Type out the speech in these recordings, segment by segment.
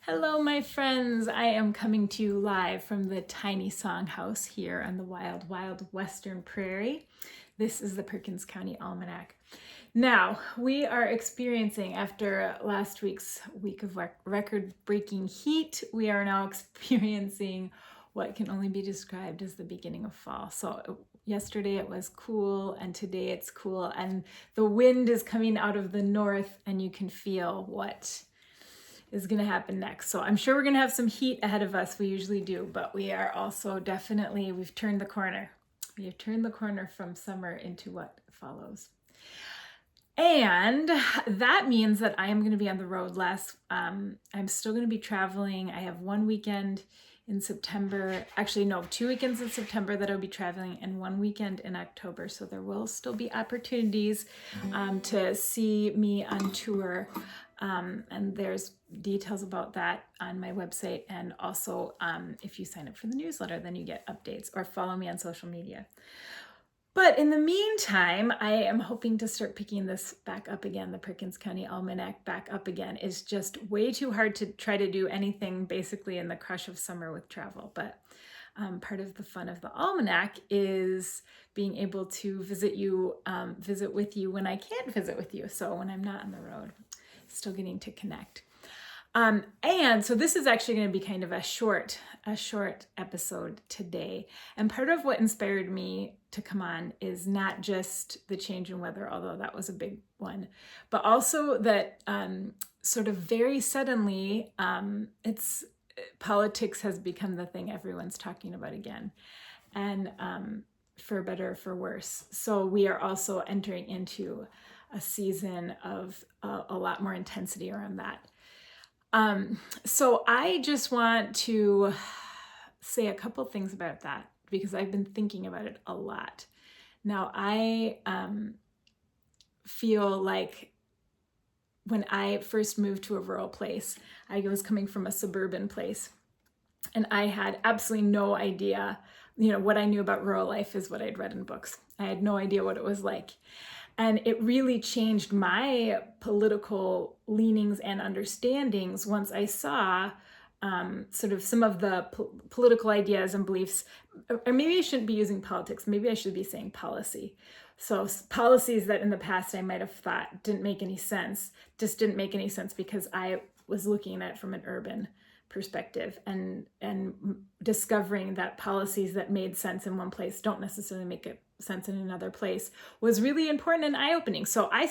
Hello, my friends. I am coming to you live from the tiny songhouse here on the wild, wild western prairie. This is the Perkins County Almanac. Now, we are experiencing, after last week's week of record-breaking heat, we are now experiencing what can only be described as the beginning of fall. So yesterday it was cool, and today it's cool, and the wind is coming out of the north, and you can feel what is going to happen next. So I'm sure we're going to have some heat ahead of us. We usually do, but we are also definitely, we've turned the corner. We have turned the corner from summer into what follows. And that means that I am going to be on the road less. I'm still going to be traveling. I have one weekend in September, actually no, 2 weekends in September that I'll be traveling and one weekend in October. So there will still be opportunities to see me on tour. And there's details about that on my website. And also, if you sign up for the newsletter, then you get updates or follow me on social media. But in the meantime, I am hoping to start picking this back up again. The Perkins County Almanac back up again. Is just way too hard to try to do anything basically in the crush of summer with travel. But part of the fun of the Almanac is being able to visit with you when I can't visit with you. So when I'm not on the road, still getting to connect. And so this is actually going to be kind of a short episode today. And part of what inspired me to come on is not just the change in weather, although that was a big one, but also that sort of very suddenly, politics has become the thing everyone's talking about again, and for better or for worse. So we are also entering into a season of a lot more intensity around that. So I just want to say a couple things about that because I've been thinking about it a lot. Now, I feel like when I first moved to a rural place, I was coming from a suburban place, and I had absolutely no idea. What I knew about rural life is what I'd read in books. I had no idea what it was like. And it really changed my political leanings and understandings once I saw sort of some of the political ideas and beliefs, or maybe I shouldn't be using politics, maybe I should be saying policy. So policies that in the past I might have thought didn't make any sense, just didn't make any sense because I was looking at it from an urban perspective and discovering that policies that made sense in one place don't necessarily make sense in another place was really important and eye-opening. So I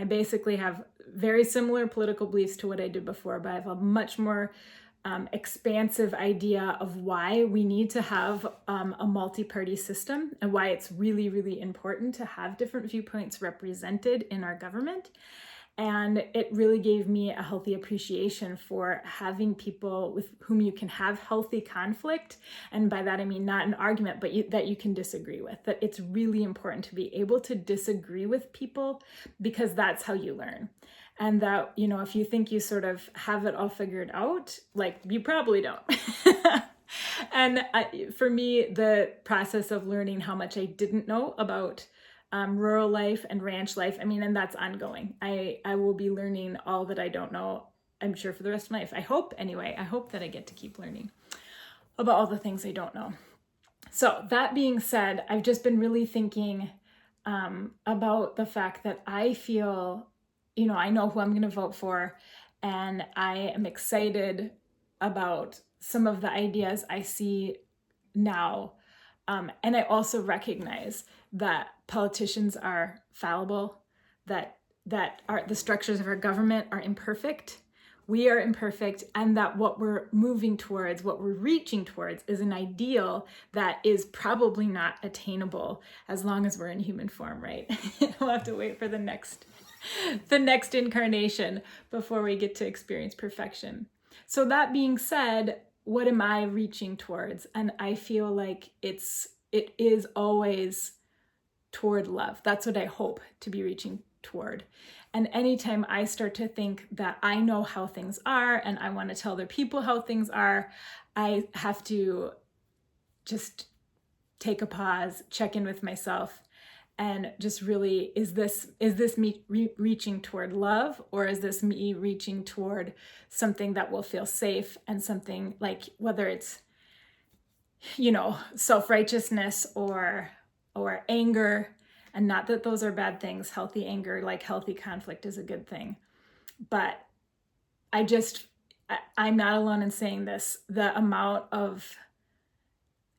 basically have very similar political beliefs to what I did before, but I have a much more expansive idea of why we need to have a multi-party system and why it's really, really important to have different viewpoints represented in our government. And it really gave me a healthy appreciation for having people with whom you can have healthy conflict. And by that, I mean not an argument, but that you can disagree with. That it's really important to be able to disagree with people because that's how you learn. And that, if you think you sort of have it all figured out, like you probably don't. And for me, the process of learning how much I didn't know about rural life and ranch life, and that's ongoing. I will be learning all that I don't know, I'm sure, for the rest of my life. I hope that I get to keep learning about all the things I don't know. So that being said, I've just been really thinking about the fact that I feel, I know who I'm going to vote for, and I am excited about some of the ideas I see now. And I also recognize that politicians are fallible, that the structures of our government are imperfect. We are imperfect, and that what we're moving towards, what we're reaching towards, is an ideal that is probably not attainable as long as we're in human form, right? We'll have to wait for the next incarnation before we get to experience perfection. So that being said, what am I reaching towards? And I feel like it is always toward love. That's what I hope to be reaching toward. And anytime I start to think that I know how things are and I want to tell other people how things are, I have to just take a pause, check in with myself, And just really, is this me reaching toward love, or is this me reaching toward something that will feel safe, and something like, whether it's, self-righteousness or anger. And not that those are bad things. Healthy anger, like healthy conflict, is a good thing. But I'm not alone in saying this. The amount of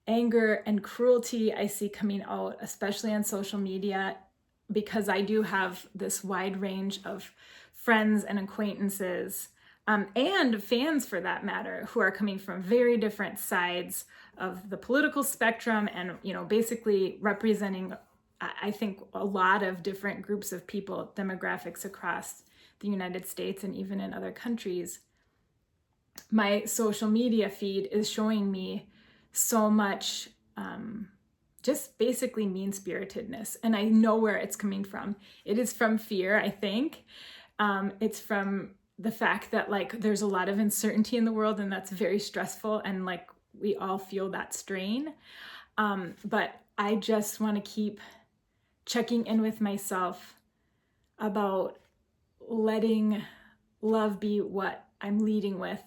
anger and cruelty I see coming out, especially on social media, because I do have this wide range of friends and acquaintances, and fans for that matter, who are coming from very different sides of the political spectrum, and basically representing, I think, a lot of different groups of people, demographics across the United States and even in other countries. My social media feed is showing me so much just basically mean-spiritedness. And I know where it's coming from. It is from fear, I think. It's from the fact that there's a lot of uncertainty in the world, and that's very stressful, and we all feel that strain. But I just want to keep checking in with myself about letting love be what I'm leading with.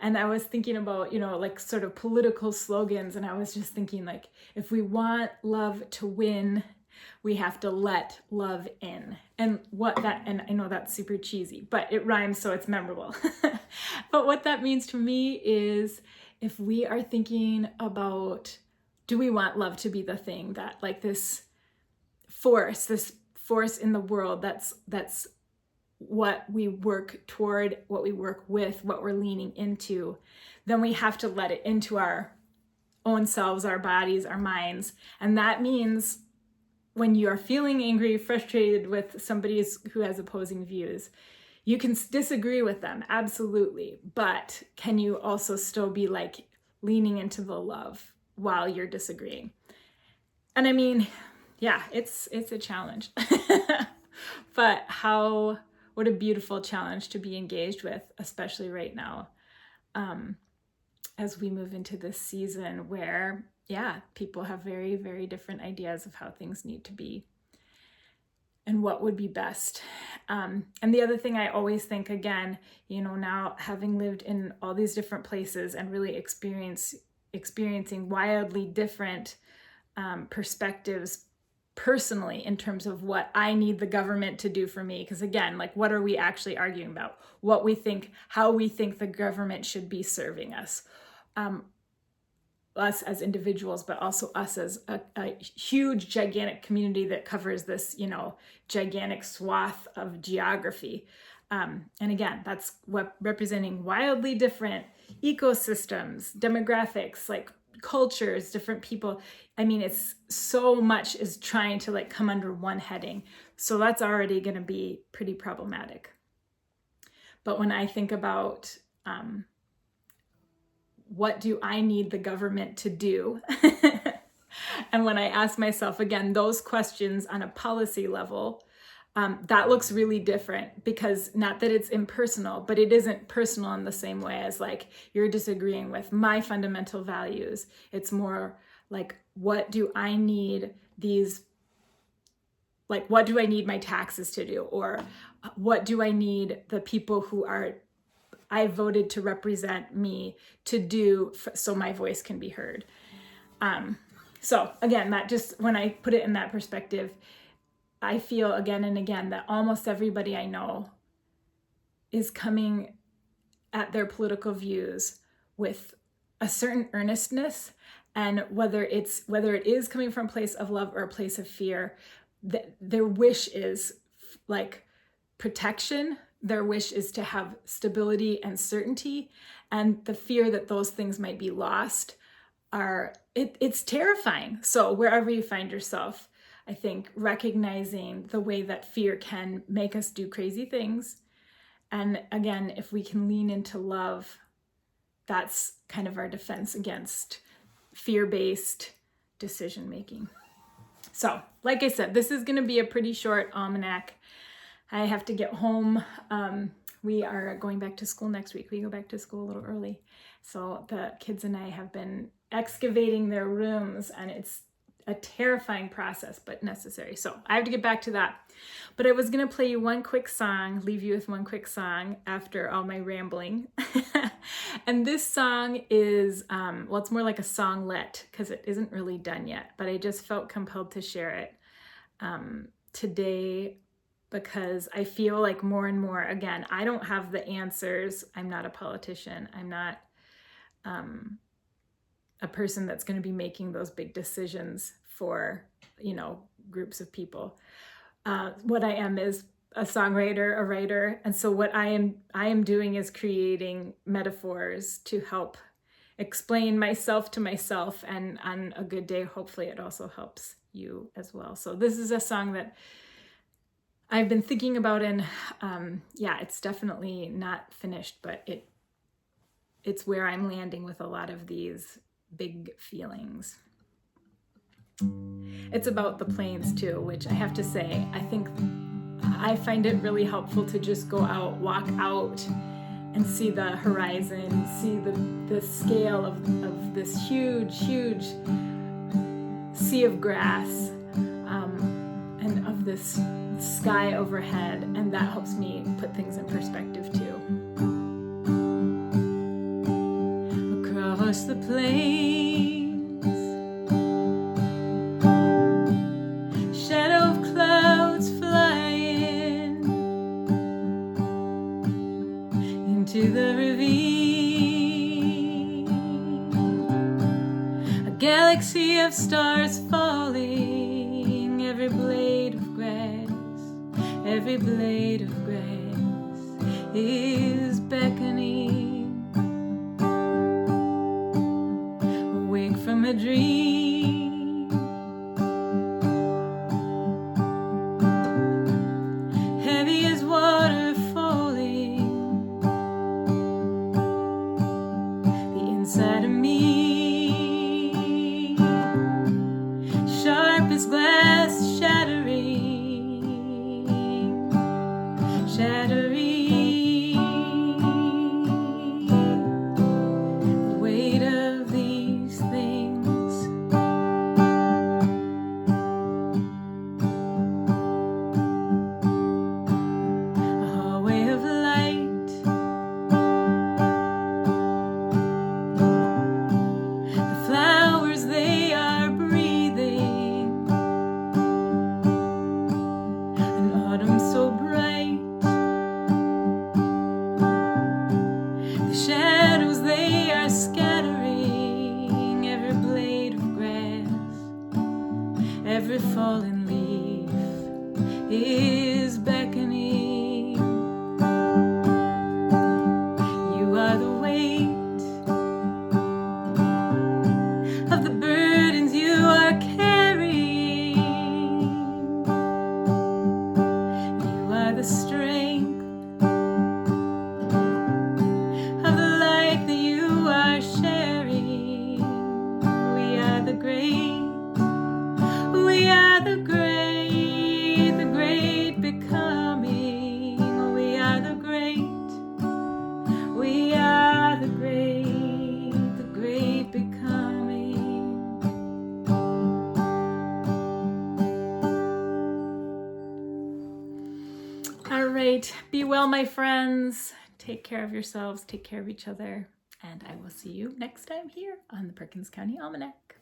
And I was thinking about, sort of political slogans. And I was just thinking, if we want love to win, we have to let love in. And and I know that's super cheesy, but it rhymes, so it's memorable. But what that means to me is, if we are thinking about, do we want love to be the thing that, this force in the world, that's what we work toward, what we work with, what we're leaning into, then we have to let it into our own selves, our bodies, our minds. And that means when you are feeling angry, frustrated with somebody who has opposing views, you can disagree with them, absolutely. But can you also still be leaning into the love while you're disagreeing? And I mean, yeah, it's a challenge. But what a beautiful challenge to be engaged with, especially right now, as we move into this season where, people have very, very different ideas of how things need to be and what would be best. And the other thing I always think, again, now having lived in all these different places and really experiencing wildly different perspectives personally, in terms of what I need the government to do for me. Because again, what are we actually arguing about? What we think, how we think the government should be serving us. Us as individuals, but also us as a huge, gigantic community that covers this, gigantic swath of geography. And again, that's what representing wildly different ecosystems, demographics, cultures, different people. I mean, it's so much is trying to come under one heading. So that's already going to be pretty problematic. But when I think about what do I need the government to do? And when I ask myself, again, those questions on a policy level, that looks really different, because not that it's impersonal, but it isn't personal in the same way as you're disagreeing with my fundamental values. It's more what do I need what do I need my taxes to do? Or what do I need the people who I voted to represent me to do so my voice can be heard? So again, that just, when I put it in that perspective, I feel again and again that almost everybody I know is coming at their political views with a certain earnestness, and whether it is coming from a place of love or a place of fear, their wish is protection. Their wish is to have stability and certainty, and the fear that those things might be lost it's terrifying. So wherever you find yourself, I think recognizing the way that fear can make us do crazy things. And again, if we can lean into love, that's kind of our defense against fear-based decision-making. So, like I said, this is going to be a pretty short almanac. I have to get home. We are going back to school next week. We go back to school a little early. So the kids and I have been excavating their rooms, and a terrifying process, but necessary. So I have to get back to that. But I was going to play you one quick song, leave you with one quick song after all my rambling. And this song is, well, it's more like a songlet because it isn't really done yet, but I just felt compelled to share it today because I feel like more and more, again, I don't have the answers. I'm not a politician. I'm not a person that's going to be making those big decisions for, groups of people. What I am is a songwriter, a writer. And so what I am doing is creating metaphors to help explain myself to myself. And on a good day, hopefully it also helps you as well. So this is a song that I've been thinking about, and it's definitely not finished, but it's where I'm landing with a lot of these big feelings. It's about the plains too, which I have to say, I find it really helpful to just go out, walk out and see the horizon, see the scale of this huge sea of grass, and of this sky overhead, and that helps me put things in perspective too. Across the plains, shadow of clouds flying into the ravine, a galaxy of stars falling, every blade of grass is beckoning, awake from a dream, heavy as water falling, the inside of me, sharp as glass shattering, the weight of these things. A hallway of light, the flowers they are breathing, an autumn so bright, shadows they are scattering, every blade of grass, every fallen leaf is beckoning. You are the weight of the burdens you are carrying. You are the strength sharing. We are the great becoming. We are the great becoming. All right, be well, my friends. Take care of yourselves, take care of each other. And I will see you next time here on the Perkins County Almanac.